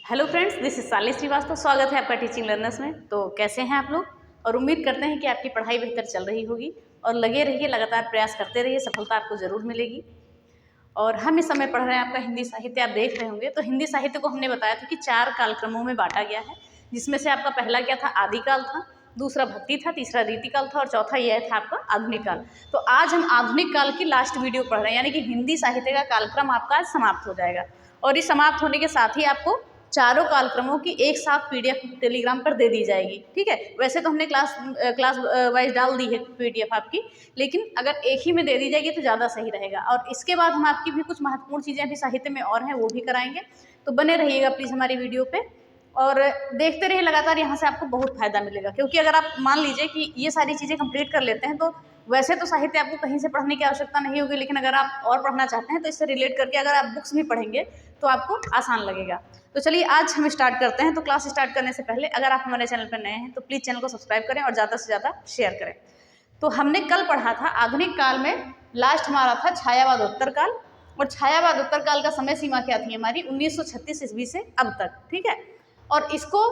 Hello friends, this is साली श्रीवास्तव। स्वागत है आपका टीचिंग लर्नर्स में। तो कैसे हैं आप लोग? और उम्मीद करते हैं कि आपकी पढ़ाई बेहतर चल रही होगी और लगे रहिए, लगातार प्रयास करते रहिए, सफलता आपको ज़रूर मिलेगी। और हम इस समय पढ़ रहे हैं आपका हिंदी साहित्य। आप देख रहे होंगे तो हिंदी साहित्य को हमने बताया था कि 4 कालक्रमों में बांटा गया है, जिसमें से आपका पहला क्या था? आदिकाल था, दूसरा भक्ति था, तीसरा रीतिकाल था और चौथा यह था आपका आधुनिक काल। तो आज हम आधुनिक काल की लास्ट वीडियो पढ़ रहे हैं, यानी कि हिंदी साहित्य का कालक्रम आपका आज समाप्त हो जाएगा। और इस समाप्त होने के साथ ही आपको चारों कालक्रमों की एक साथ पीडीएफ टेलीग्राम पर दे दी जाएगी। ठीक है, वैसे तो हमने क्लास वाइज डाल दी है पीडीएफ आपकी, लेकिन अगर एक ही में दे दी जाएगी तो ज़्यादा सही रहेगा। और इसके बाद हम आपकी भी कुछ महत्वपूर्ण चीज़ें अभी साहित्य में और हैं, वो भी कराएंगे। तो बने रहिएगा प्लीज़ हमारी वीडियो पे और देखते रहिए लगातार। यहाँ से आपको बहुत फायदा मिलेगा, क्योंकि अगर आप मान लीजिए कि ये सारी चीज़ें कंप्लीट कर लेते हैं तो वैसे तो साहित्य आपको कहीं से पढ़ने की आवश्यकता नहीं होगी, लेकिन अगर आप और पढ़ना चाहते हैं तो इससे रिलेट करके अगर आप बुक्स भी पढ़ेंगे तो आपको आसान लगेगा। तो चलिए आज हम स्टार्ट करते हैं। तो क्लास स्टार्ट करने से पहले अगर आप हमारे चैनल पर नए हैं तो प्लीज़ चैनल को सब्सक्राइब करें और ज़्यादा से ज़्यादा शेयर करें। तो हमने कल पढ़ा था आधुनिक काल में, लास्ट हमारा था छायावाद उत्तर काल। और छायावाद उत्तर काल का समय सीमा क्या थी हमारी? 1936 ईस्वी से अब तक। ठीक है, और इसको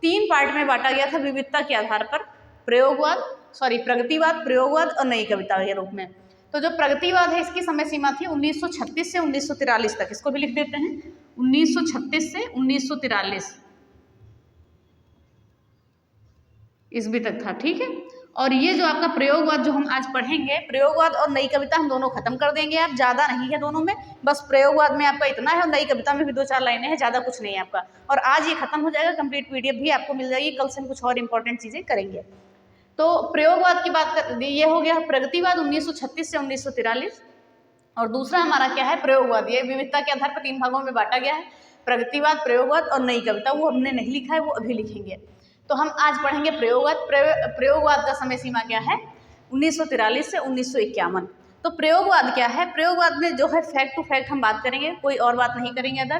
3 पार्ट में बांटा गया था विविधता के आधार पर, प्रगतिवाद, प्रयोगवाद और नई कविता के रूप में। तो जो प्रगतिवाद है इसकी समय सीमा थी 1936 से 1943 तक। इसको भी लिख देते हैं, 1936 से 1943 ईस्वी तक था। ठीक है, और ये जो आपका प्रयोगवाद जो हम आज पढ़ेंगे, प्रयोगवाद और नई कविता हम दोनों खत्म कर देंगे। आप ज़्यादा नहीं है दोनों में, बस प्रयोगवाद में आपका इतना है और नई कविता में भी 2-4 लाइनें हैं, ज़्यादा कुछ नहीं है आपका। और आज ये खत्म हो जाएगा, कंप्लीट पीडीएफ भी आपको मिल जाएगी। कल से हम कुछ और इंपॉर्टेंट चीज़ें करेंगे। तो प्रयोगवाद की बात कर, ये हो गया प्रगतिवाद 1936 से 1943। और दूसरा हमारा क्या है? प्रयोगवाद। ये विविधता के आधार पर 3 भागों में बांटा गया है, प्रगतिवाद, प्रयोगवाद और नई कविता। वो हमने नहीं लिखा है, वो अभी लिखेंगे। तो हम आज पढ़ेंगे प्रयोगवाद। प्रयोगवाद का समय सीमा क्या है? 1943 से 1951। तो प्रयोगवाद क्या है? प्रयोगवाद में जो है फैक्ट टू फैक्ट हम बात करेंगे, कोई और बात नहीं करेंगे अदर।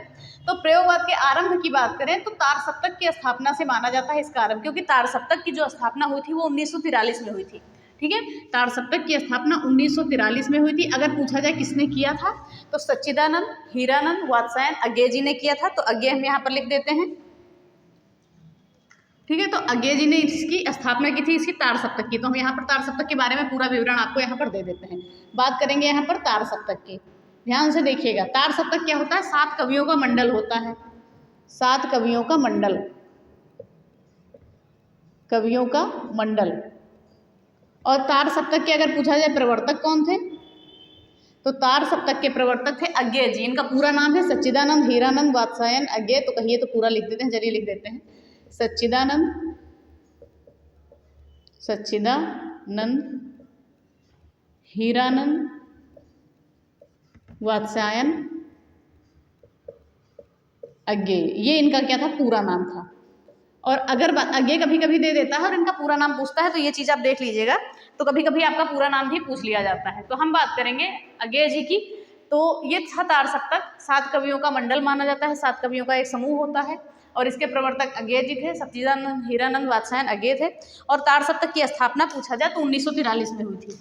तो प्रयोगवाद के आरंभ की बात करें तो तार सप्तक की स्थापना से माना जाता है इसका आरंभ, क्योंकि तार सप्तक की जो स्थापना हुई थी वो 1943 में हुई थी। ठीक है, तार सप्तक की स्थापना 1943 में हुई थी। अगर पूछा जाए किसने किया था तो सच्चिदानंद, हीरानंद, वात्स्यायन अज्ञेय जी ने किया था। तो अज्ञेय हम यहाँ पर लिख देते हैं। ठीक है, तो अज्ञेय जी ने इसकी स्थापना की थी, इसकी तार सप्तक की। तो हम यहाँ पर तार सप्तक के बारे में पूरा विवरण आपको यहाँ पर दे देते हैं। बात करेंगे यहाँ पर तार सप्तक की, ध्यान से देखिएगा। तार सप्तक क्या होता है? 7 कवियों का मंडल होता है, 7 कवियों का मंडल, कवियों का मंडल। और तार सप्तक के अगर पूछा जाए प्रवर्तक कौन थे, तो तार सप्तक के प्रवर्तक थे अज्ञेय जी। इनका पूरा नाम है सच्चिदानंद, हीरानंद, वात्स्यायन, अज्ञेय। तो कहिए तो पूरा लिख देते हैं, चलिए लिख देते हैं। सच्चिदानंद, हीरानंद, वात्स्यायन, अज्ञेय। ये इनका क्या था? पूरा नाम था। और अगर अज्ञेय कभी कभी दे देता है और इनका पूरा नाम पूछता है तो ये चीज़ आप देख लीजिएगा, तो कभी कभी आपका पूरा नाम भी पूछ लिया जाता है। तो हम बात करेंगे अज्ञेय जी की। तो ये था तार सप्तक, 7 कवियों का मंडल माना जाता है, 7 कवियों का एक समूह होता है। और इसके प्रवर्तक अज्ञेय जी थे, सच्चिदानंद, हीरानंद, वात्स्यायन, अज्ञेय थे। और तार सप्तक की स्थापना पूछा जाए तो 1943 में हुई थी।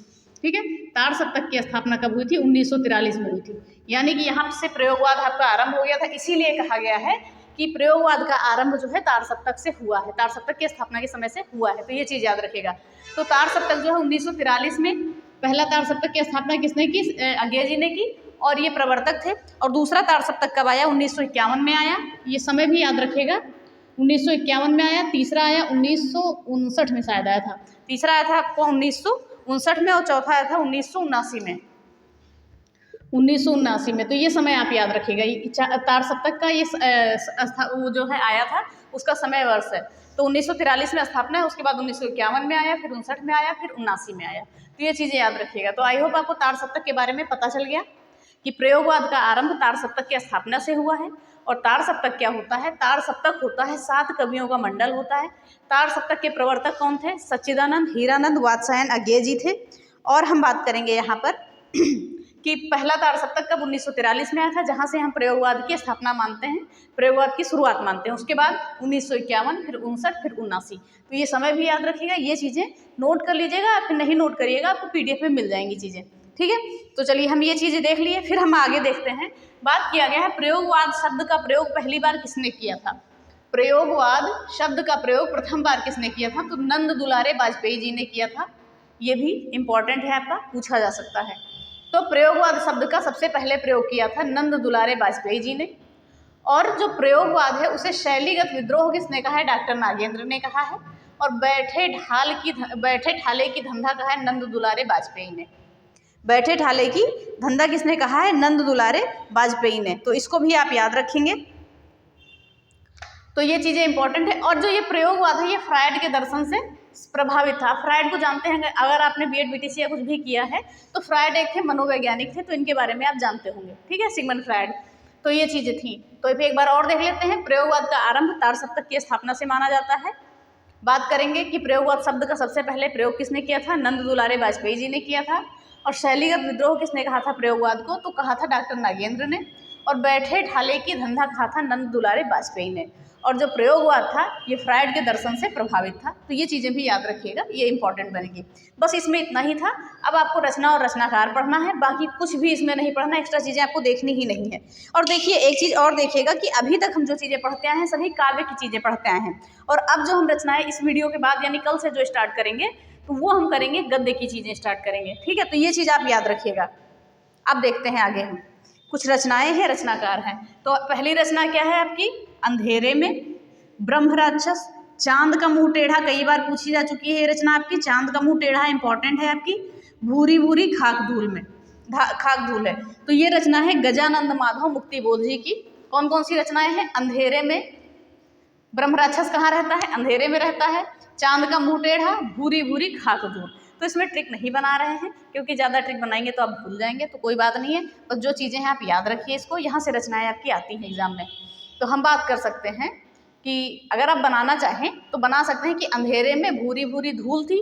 ठीक है, तार सप्तक की स्थापना कब हुई थी? 1943 में हुई थी। यानी कि यहाँ से प्रयोगवाद आपका आरंभ हो गया था। इसीलिए कहा गया है कि प्रयोगवाद का आरंभ जो है तार सप्तक से हुआ है, तार सप्तक की स्थापना के समय से हुआ है। तो ये चीज़ याद रखिएगा। तो तार सप्तक जो है 1943 में, पहला तार सप्तक की स्थापना किसने की? अज्ञेय जी ने की, और ये प्रवर्तक थे। और दूसरा तार सप्तक कब आया? 1951 में आया। ये समय भी याद रखिएगा, 1951 में आया। तीसरा आया 1959 में शायद आया था। तीसरा आया था आपको 1959 में और चौथा आया था 1979 में, 1979 में। तो ये समय आप याद रखिएगा। तार सप्तक का ये वो जो है आया था, उसका समय वर्ष है। तो 1943 में स्थापना है, उसके बाद 1951 में आया, फिर 59 में आया, फिर 79 में आया। तो ये चीज़ें याद रखिएगा। तो आई होप आपको तार सप्तक के बारे में पता चल गया कि प्रयोगवाद का आरंभ तार सप्तक की स्थापना से हुआ है। और तार सप्तक क्या होता है? तार सप्तक होता है 7 कवियों का मंडल होता है। तार सप्तक के प्रवर्तक कौन थे? सच्चिदानंद, हीरानंद, वात्स्यायन, अज्ञेय जी थे। और हम बात करेंगे यहाँ पर कि पहला तार सप्तक कब 1943 में आया था, जहाँ से हम प्रयोगवाद की स्थापना मानते हैं, प्रयोगवाद की शुरुआत मानते हैं। उसके बाद 1951, फिर 59, फिर 79। तो ये समय भी याद रखिएगा, ये चीज़ें नोट कर लीजिएगा, फिर नहीं नोट करिएगा, आपको पीडीएफ में मिल जाएंगी चीज़ें। ठीक है, तो चलिए हम ये चीज़ें देख लिए, फिर हम आगे देखते हैं। बात किया गया है प्रयोगवाद शब्द का प्रयोग पहली बार किसने किया था। प्रयोगवाद शब्द का प्रयोग प्रथम बार किसने किया था, तो नंद दुलारे वाजपेयी जी ने किया था। ये भी इम्पॉर्टेंट है, आपका पूछा जा सकता है। तो प्रयोगवाद शब्द का सबसे पहले प्रयोग किया था नंद दुलारे वाजपेयी जी ने। और जो प्रयोगवाद है उसे शैलीगत विद्रोह किसने कहा है, डॉक्टर नागेंद्र ने कहा है। और बैठे ठाले की धंधा कहा है नंद दुलारे वाजपेयी ने। बैठे ठाले की धंधा किसने कहा है, नंद दुलारे वाजपेयी ने। तो इसको भी आप याद रखेंगे। तो ये चीज़ें इंपॉर्टेंट है। और जो ये प्रयोगवाद है ये फ्रायड के दर्शन से प्रभावित था। फ्रायड को जानते हैं, अगर आपने बीएड बीटीसी या कुछ भी किया है तो फ्रायड एक थे मनोवैज्ञानिक थे, तो इनके बारे में आप जानते होंगे। ठीक है, सिगमंड फ्रायड। तो ये चीज़ें थी। तो एक बार और देख लेते हैं। प्रयोगवाद का आरंभ ताड़सप्तक की स्थापना से माना जाता है। बात करेंगे कि प्रयोगवाद शब्द का सबसे पहले प्रयोग किसने किया था, नंद दुलारे वाजपेयी जी ने किया था। और शैलीगत विद्रोह किसने कहा था प्रयोगवाद को, तो कहा था डॉक्टर नागेंद्र ने। और बैठे ठाले की धंधा कहा था नंद दुलारे वाजपेयी ने। और जो प्रयोगवाद था ये फ्रायड के दर्शन से प्रभावित था। तो ये चीज़ें भी याद रखिएगा, ये इंपॉर्टेंट बनेगी। बस इसमें इतना ही था। अब आपको रचना और रचनाकार पढ़ना है, बाकी कुछ भी इसमें नहीं पढ़ना, एक्स्ट्रा चीज़ें आपको देखनी ही नहीं है। और देखिए एक चीज़ और देखिएगा कि अभी तक हम जो चीज़ें पढ़ते आए हैं सभी काव्य की चीज़ें पढ़ते आए हैं। और अब जो हम रचनाएं इस वीडियो के बाद यानी कल से जो स्टार्ट करेंगे तो वो हम करेंगे गद्य की चीज़ें स्टार्ट करेंगे। ठीक है, तो ये चीज़ आप याद रखिएगा। अब देखते हैं आगे हम कुछ रचनाएं हैं, रचनाकार हैं। तो पहली रचना क्या है आपकी, अंधेरे में, ब्रह्मराक्षस, चांद का मुंह टेढ़ा, कई बार पूछी जा चुकी है ये रचना आपकी। चांद का मुंह टेढ़ा इंपॉर्टेंट है आपकी। भूरी भूरी खाक धूल में, खाक धूल है। तो ये रचना है गजानंद माधव मुक्तिबोध जी की। कौन कौन सी रचनाएं हैं, अंधेरे में, ब्रह्मराक्षस कहाँ रहता है, अंधेरे में रहता है, चांद का मुंह टेढ़ा, भूरी भूरी खाक धूल। तो इसमें ट्रिक नहीं बना रहे हैं क्योंकि ज़्यादा ट्रिक बनाएंगे तो आप भूल जाएंगे, तो कोई बात नहीं है। बस जो चीज़ें हैं आप याद रखिए इसको, यहाँ से रचनाएं आपकी आती हैं एग्जाम में। तो हम बात कर सकते हैं कि अगर आप बनाना चाहें तो बना सकते हैं कि अंधेरे में भूरी भूरी धूल थी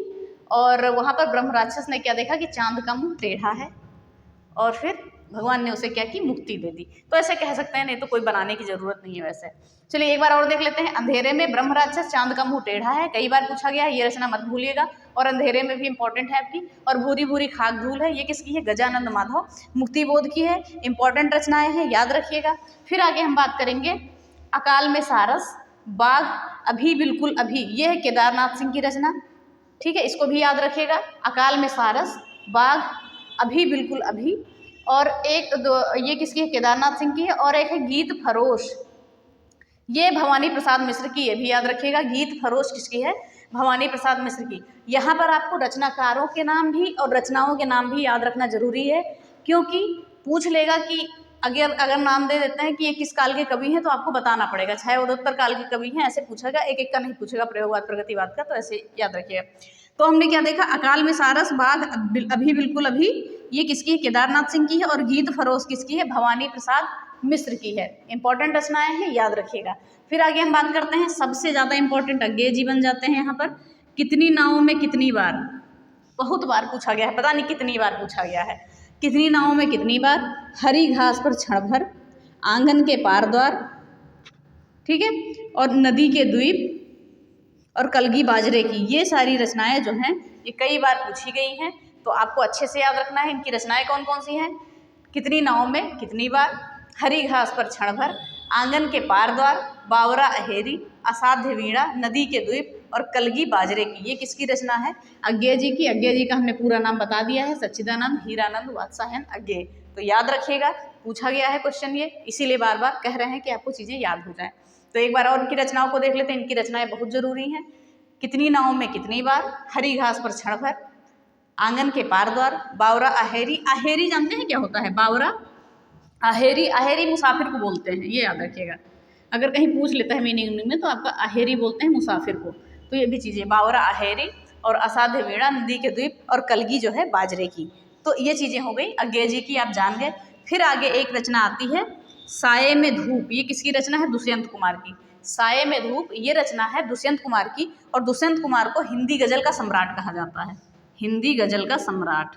और वहाँ पर ब्रह्मराक्षस ने क्या देखा कि चांद का मुंह टेढ़ा है और फिर भगवान ने उसे क्या की, मुक्ति दे दी। तो ऐसे कह सकते हैं, नहीं तो कोई बनाने की जरूरत नहीं है वैसे। चलिए एक बार और देख लेते हैं। अंधेरे में ब्रह्मराक्षस, चांद का मुंह टेढ़ा है, कई बार पूछा गया है, ये रचना मत भूलिएगा। और अंधेरे में भी इंपॉर्टेंट है आपकी। और भूरी भूरी खाक धूल है, ये किसकी है, गजानंद माधव मुक्तिबोध की है। इंपॉर्टेंट रचनाएं हैं, याद रखिएगा। फिर आगे हम बात करेंगे अकाल में सारस, बाघ, अभी बिल्कुल अभी, ये है केदारनाथ सिंह की रचना। ठीक है, इसको भी याद रखिएगा। अकाल में सारस, बाघ, अभी बिल्कुल अभी। और एक दो ये किसकी है, केदारनाथ सिंह की है। और एक है गीत फरोश, ये भवानी प्रसाद मिश्र की, ये भी याद रखिएगा। गीत फरोश किसकी है, भवानी प्रसाद मिश्र की। यहाँ पर आपको रचनाकारों के नाम भी और रचनाओं के नाम भी याद रखना जरूरी है, क्योंकि पूछ लेगा कि अगर नाम दे देते हैं कि ये किस काल के कवि हैं तो आपको बताना पड़ेगा, चाहे उदोत्तर काल के कवि हैं, ऐसे पूछेगा, एक एक का नहीं पूछेगा प्रयोगवाद प्रगतिवाद का। तो ऐसे याद रखिएगा। तो हमने क्या देखा, अकाल में सारस, बाघ, अभी बिल्कुल अभी, ये किसकी है, केदारनाथ सिंह की है। और गीत फरोश किसकी है, भवानी प्रसाद मिश्र की है। इंपॉर्टेंट रचनाएं हैं, याद रखिएगा। फिर आगे हम बात करते हैं, सबसे ज़्यादा इंपॉर्टेंट अज्ञेय जी बन जाते हैं यहाँ पर। कितनी नावों में कितनी बार, बहुत बार पूछा गया है, पता नहीं कितनी बार पूछा गया है। कितनी नावों में कितनी बार, हरी घास पर क्षण भर, आंगन के पार द्वार, ठीक है, और नदी के द्वीप, और कलगी बाजरे की। ये सारी रचनाएं जो हैं ये कई बार पूछी गई हैं, तो आपको अच्छे से याद रखना है इनकी रचनाएं कौन कौन सी हैं। कितनी नावों में कितनी बार, हरी घास पर क्षण भर, आंगन के पार द्वार, बावरा अहेरी, असाध्य वीणा, नदी के द्वीप, और कलगी बाजरे की। ये किसकी रचना है, अज्ञेय जी की। अज्ञेय जी का हमने पूरा नाम बता दिया है, सच्चिदानंद हीरानंद वात्सायन अज्ञेय। तो याद रखिएगा, पूछा गया है क्वेश्चन ये, इसीलिए बार बार कह रहे हैं कि आपको चीज़ें याद हो जाएं। तो एक बार और इनकी रचनाओं को देख लेते हैं, इनकी रचनाएं बहुत जरूरी हैं। कितनी नावों में कितनी बार, हरी घास पर क्षण भर, आंगन के पार द्वार, बावरा अहेरी। अहेरी जानते हैं क्या होता है, बावरा अहेरी, अहेरी मुसाफिर को बोलते हैं, ये याद रखिएगा। अगर कहीं पूछ लेता है मीनिंग में तो आपका अहेरी बोलते हैं मुसाफिर को। तो ये भी चीज़ें, बावरा अहेरी, और असाध्य वीणा, नदी के द्वीप, और कलगी जो है बाजरे की। तो ये चीज़ें हो गई अज्ञेय जी की, आप जान गए। फिर आगे एक रचना आती है साये में धूप, ये किसकी रचना है, दुष्यंत कुमार की। साये में धूप, ये रचना है दुष्यंत कुमार की। और दुष्यंत कुमार को हिंदी गजल का सम्राट कहा जाता है, हिंदी गजल का सम्राट,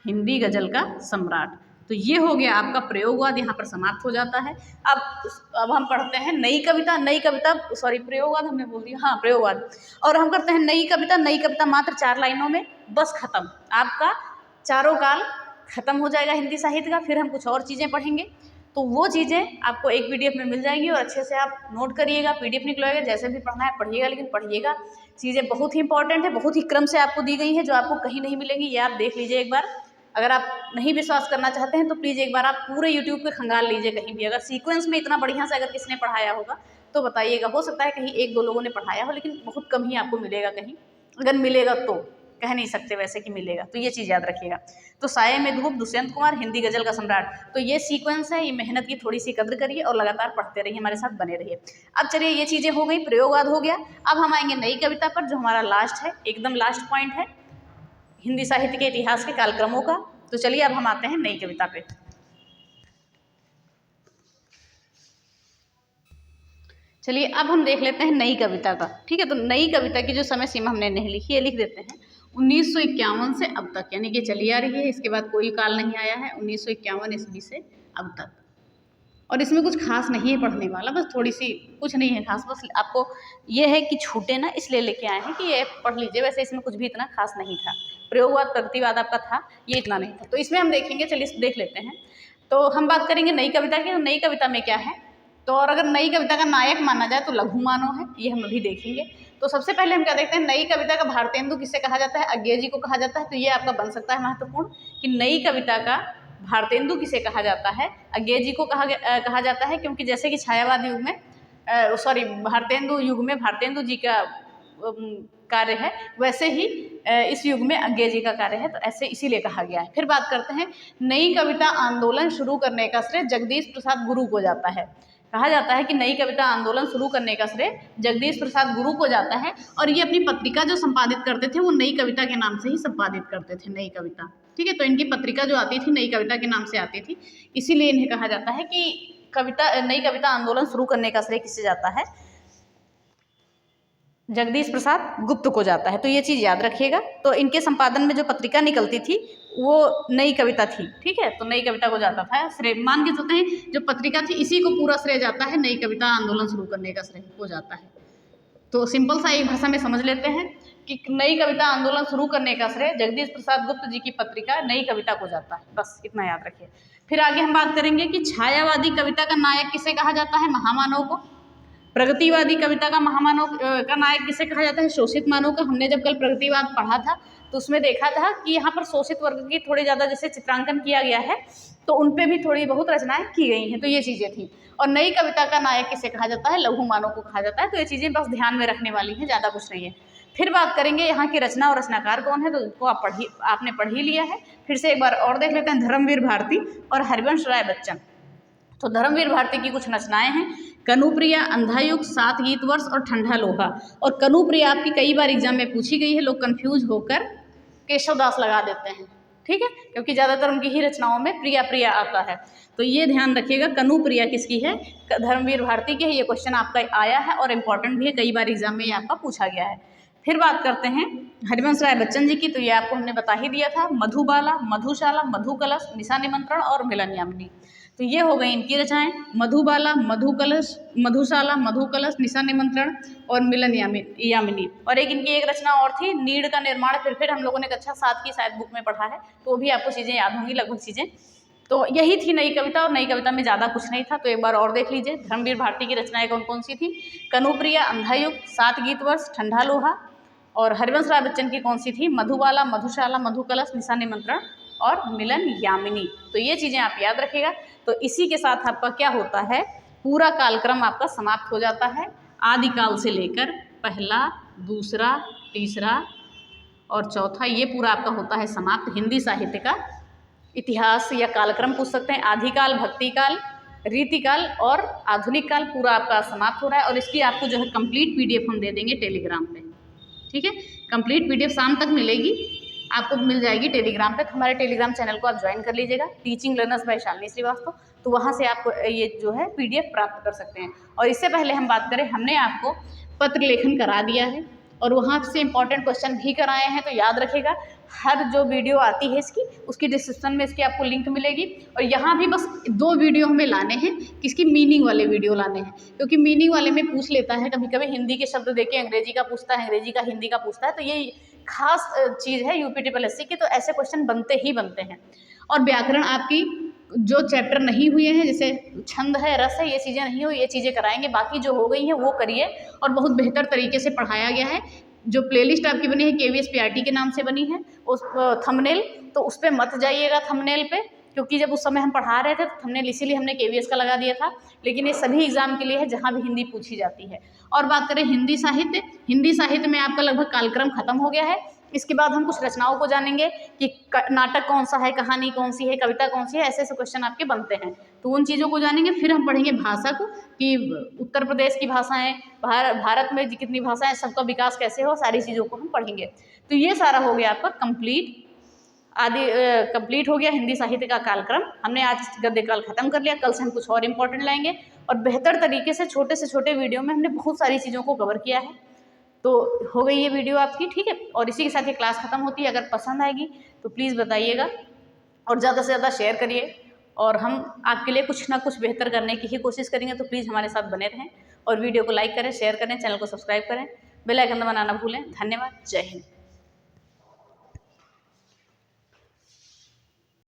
हिंदी गजल का सम्राट। तो ये हो गया आपका प्रयोगवाद, यहाँ पर समाप्त हो जाता है। अब हम पढ़ते हैं नई कविता, सॉरी प्रयोगवाद हमने बोल दिया, हाँ प्रयोगवाद। और हम करते हैं नई कविता मात्र 4 लाइनों में, बस खत्म, आपका चारों काल खत्म हो जाएगा हिंदी साहित्य का। फिर हम कुछ और चीज़ें पढ़ेंगे, तो वो चीज़ें आपको एक PDF में मिल जाएंगी और अच्छे से आप नोट करिएगा, PDF निकलवाएगा, जैसे भी पढ़ना है पढ़िएगा, लेकिन पढ़िएगा। चीज़ें बहुत ही इंपॉर्टेंट है, बहुत ही क्रम से आपको दी गई है, जो आपको कहीं नहीं मिलेंगी, ये आप देख लीजिए एक बार। अगर आप नहीं विश्वास करना चाहते हैं तो प्लीज़ एक बार आप पूरे YouTube पे खंगाल लीजिए कहीं भी, अगर सीक्वेंस में इतना बढ़िया से अगर किसी ने पढ़ाया होगा तो बताइएगा। हो सकता है कहीं 1-2 लोगों ने पढ़ाया हो, लेकिन बहुत कम ही आपको मिलेगा कहीं, अगर मिलेगा तो, कह नहीं सकते वैसे कि मिलेगा। तो ये चीज़ याद रखिएगा। तो साये में धूप, दुष्यंत कुमार, हिंदी गज़ल का सम्राट, तो ये सीक्वेंस है, ये मेहनत की थोड़ी सी कद्र करिए और लगातार पढ़ते रहिए, हमारे साथ बने रहिए। अब चलिए ये चीज़ें हो गई, प्रयोगवाद हो गया। अब हम आएंगे नई कविता पर, जो हमारा लास्ट है, एकदम लास्ट पॉइंट है हिंदी साहित्य के इतिहास के कालक्रमों का। तो चलिए अब हम आते हैं नई कविता पे। चलिए अब हम देख लेते हैं नई कविता का, ठीक है। तो नई कविता की जो समय सीमा हमने नहीं लिखी है, लिख देते हैं 1951 से अब तक, यानी कि चली आ रही है, इसके बाद कोई काल नहीं आया है, 1951 ईस्वी से अब तक। और इसमें कुछ खास नहीं है पढ़ने वाला, बस थोड़ी सी, कुछ नहीं है खास, बस आपको ये है कि छूटे ना इसलिए लेके आए हैं कि ये पढ़ लीजिए। वैसे इसमें कुछ भी इतना खास नहीं था, प्रयोगवाद प्रगतिवाद आपका था, ये इतना नहीं था। तो इसमें हम देखेंगे, चलिए देख लेते हैं। तो हम बात करेंगे नई कविता की। तो नई कविता में क्या है, तो और अगर नई कविता का नायक माना जाए तो लघु मानव है, ये हम अभी देखेंगे। तो सबसे पहले हम क्या देखते हैं, नई कविता का भारतेंदु किसे कहा जाता है, अज्ञेय जी को कहा जाता है। तो ये आपका बन सकता है महत्वपूर्ण कि नई कविता का भारतेंदु किसे कहा जाता है, अज्ञेय जी को कहा जाता है, क्योंकि जैसे कि छायावाद युग में भारतेंदु युग में भारतेंदु जी का कार्य है, वैसे ही इस युग में अज्ञेय जी का कार्य है, तो ऐसे इसीलिए कहा गया है। फिर बात करते हैं, नई कविता आंदोलन शुरू करने का श्रेय जगदीश प्रसाद गुरु को जाता है। कहा जाता है कि नई कविता आंदोलन शुरू करने का श्रेय जगदीश प्रसाद गुरु को जाता है, और ये अपनी पत्रिका जो संपादित करते थे वो नई कविता के नाम से ही संपादित करते थे, नई कविता, ठीक है। तो इनकी पत्रिका जो आती थी नई कविता के नाम से आती थी, इसीलिए इन्हें कहा जाता है कि नई कविता आंदोलन शुरू करने का श्रेय किससे जाता है, जगदीश प्रसाद गुप्त को जाता है। तो ये चीज़ याद रखिएगा। तो इनके संपादन में जो पत्रिका निकलती थी वो नई कविता थी, ठीक है। तो नई कविता को जाता था श्रेय, मान के चलते हैं जो पत्रिका थी इसी को पूरा श्रेय जाता है, नई कविता आंदोलन शुरू करने का श्रेय हो जाता है। तो सिंपल सा एक भाषा में समझ लेते हैं कि नई कविता आंदोलन शुरू करने का श्रेय जगदीश प्रसाद गुप्त जी की पत्रिका नई कविता को जाता है, बस इतना याद रखिए। फिर आगे हम बात करेंगे कि छायावादी कविता का नायक किसे कहा जाता है, महामानव को। प्रगतिवादी कविता का महामानव का नायक किसे कहा जाता है, शोषित मानव का। हमने जब कल प्रगतिवाद पढ़ा था तो उसमें देखा था कि यहाँ पर शोषित वर्ग की थोड़ी ज़्यादा जैसे चित्रांकन किया गया है, तो उन पे भी थोड़ी बहुत रचनाएं की गई हैं, तो ये चीज़ें थी। और नई कविता का नायक किसे कहा जाता है, लघु मानव को कहा जाता है। तो ये चीज़ें बस ध्यान में रखने वाली हैं, ज़्यादा कुछ नहीं है। फिर बात करेंगे यहाँ की रचना और रचनाकार कौन है, तो उसको आपने पढ़ ही लिया है। फिर से एक बार और देख लेते हैं, धर्मवीर भारती और हरिवंश राय बच्चन। तो धर्मवीर भारती की कुछ रचनाएं हैं, कनुप्रिया, अंधायुग, 7 गीत वर्ष और ठंडा लोहा। और कनुप्रिया आपकी कई बार एग्जाम में पूछी गई है, लोग कंफ्यूज होकर केशवदास लगा देते हैं, ठीक है, क्योंकि ज़्यादातर उनकी ही रचनाओं में प्रिया प्रिया आता है। तो ये ध्यान रखिएगा, कनुप्रिया किसकी है, धर्मवीर भारती की है। ये क्वेश्चन आपका आया है और इम्पॉर्टेंट भी है, कई बार एग्जाम में ये आपका पूछा गया है। फिर बात करते हैं हरिवंश राय बच्चन जी की। तो ये आपको हमने बता ही दिया था, मधुबाला, मधुशाला, मधुकलश, निशा निमंत्रण और मिलन यामिनी। तो ये हो गई इनकी रचनाएं, मधुबाला, मधुकलश, मधुशाला, मधुकलश, निशा निमंत्रण और मिलन यामिनी। और इनकी एक रचना और थी, नीड़ का निर्माण। फिर हम लोगों ने कक्षा 7 की शायद बुक में पढ़ा है, तो वो भी आपको चीज़ें याद होंगी लगभग चीज़ें। तो यही थी नई कविता, और नई कविता में ज़्यादा कुछ नहीं था। तो एक बार और देख लीजिए, धर्मवीर भारती की रचनाएं कौन कौन सी थी, कनुप्रिया, अंधायुग, 7 गीत वर्ष, ठंडा लोहा। और हरिवंश राय बच्चन की कौन सी थी, मधुबाला, मधुशाला, मधुकलश, निशा निमंत्रण और मिलन यामिनी। तो ये चीज़ें आप याद रखिएगा। तो इसी के साथ आपका क्या होता है, पूरा कालक्रम आपका समाप्त हो जाता है, आदिकाल से लेकर पहला, दूसरा, तीसरा और चौथा, ये पूरा आपका होता है समाप्त। हिंदी साहित्य का इतिहास या कालक्रम पूछ सकते हैं, आदिकाल, भक्तिकाल, रीतिकाल और आधुनिक काल पूरा आपका समाप्त हो रहा है। और इसकी आपको जो है कंप्लीट PDF हम दे देंगे टेलीग्राम पे, ठीक है। कंप्लीट PDF शाम तक मिलेगी, आपको मिल जाएगी टेलीग्राम पे। तो हमारे टेलीग्राम चैनल को आप ज्वाइन कर लीजिएगा, teaching learners by Shalini Shrivastava. तो वहाँ से आप ये जो है PDF प्राप्त कर सकते हैं। और इससे पहले हम बात करें, हमने आपको पत्र लेखन करा दिया है और वहाँ से इंपॉर्टेंट क्वेश्चन भी कराए हैं। तो याद रखिएगा, हर जो वीडियो आती है इसकी, उसकी डिस्क्रिप्शन में इसकी आपको लिंक मिलेगी। और यहाँ भी बस 2 वीडियो हमें लाने हैं, किसकी, मीनिंग वाले वीडियो लाने हैं, क्योंकि मीनिंग वाले में पूछ लेता है कभी कभी, हिंदी के शब्द देके अंग्रेजी का पूछता है, अंग्रेजी का हिंदी का पूछता है, तो ये खास चीज़ है यूपी ट्रिपल एससी की, तो ऐसे क्वेश्चन बनते ही बनते हैं। और व्याकरण आपकी जो चैप्टर नहीं हुए हैं, जैसे छंद है, रस है, ये चीज़ें नहीं हुई, ये चीज़ें कराएंगे, बाकी जो हो गई हैं वो करिए। और बहुत बेहतर तरीके से पढ़ाया गया है। जो प्लेलिस्ट आपकी बनी है KVS PRT के नाम से बनी है, उस थंबनेल, तो उस पर मत जाइएगा थंबनेल पे, क्योंकि जब उस समय हम पढ़ा रहे थे तो थंबनेल इसीलिए हमने KVS का लगा दिया था, लेकिन ये सभी एग्जाम के लिए है जहाँ भी हिंदी पूछी जाती है। और बात करें हिंदी साहित्य में आपका लगभग कालक्रम खत्म हो गया है। इसके बाद हम कुछ रचनाओं को जानेंगे कि नाटक कौन सा है, कहानी कौन सी है, कविता कौन सी है, ऐसे ऐसे क्वेश्चन आपके बनते हैं, तो उन चीज़ों को जानेंगे। फिर हम पढ़ेंगे भाषा को, कि उत्तर प्रदेश की भाषाएं, भारत में कितनी भाषाएं, सबका विकास कैसे हो, सारी चीज़ों को हम पढ़ेंगे। तो ये सारा हो गया आपका कंप्लीट हो गया हिंदी साहित्य का कालक्रम। हमने आज गद्य काल खत्म कर लिया, कल से हम कुछ और इम्पोर्टेंट लाएंगे, और बेहतर तरीके से छोटे वीडियो में हमने बहुत सारी चीज़ों को कवर किया है। तो हो गई ये वीडियो आपकी, ठीक है। और इसी के साथ ये क्लास खत्म होती है। अगर पसंद आएगी तो प्लीज़ बताइएगा और ज़्यादा से ज़्यादा शेयर करिए, और हम आपके लिए कुछ ना कुछ बेहतर करने की ही कोशिश करेंगे। तो प्लीज़ हमारे साथ बने रहें और वीडियो को लाइक करें, शेयर करें, चैनल को सब्सक्राइब करें, बेल आइकन दबाना ना भूलें। धन्यवाद, जय हिंद।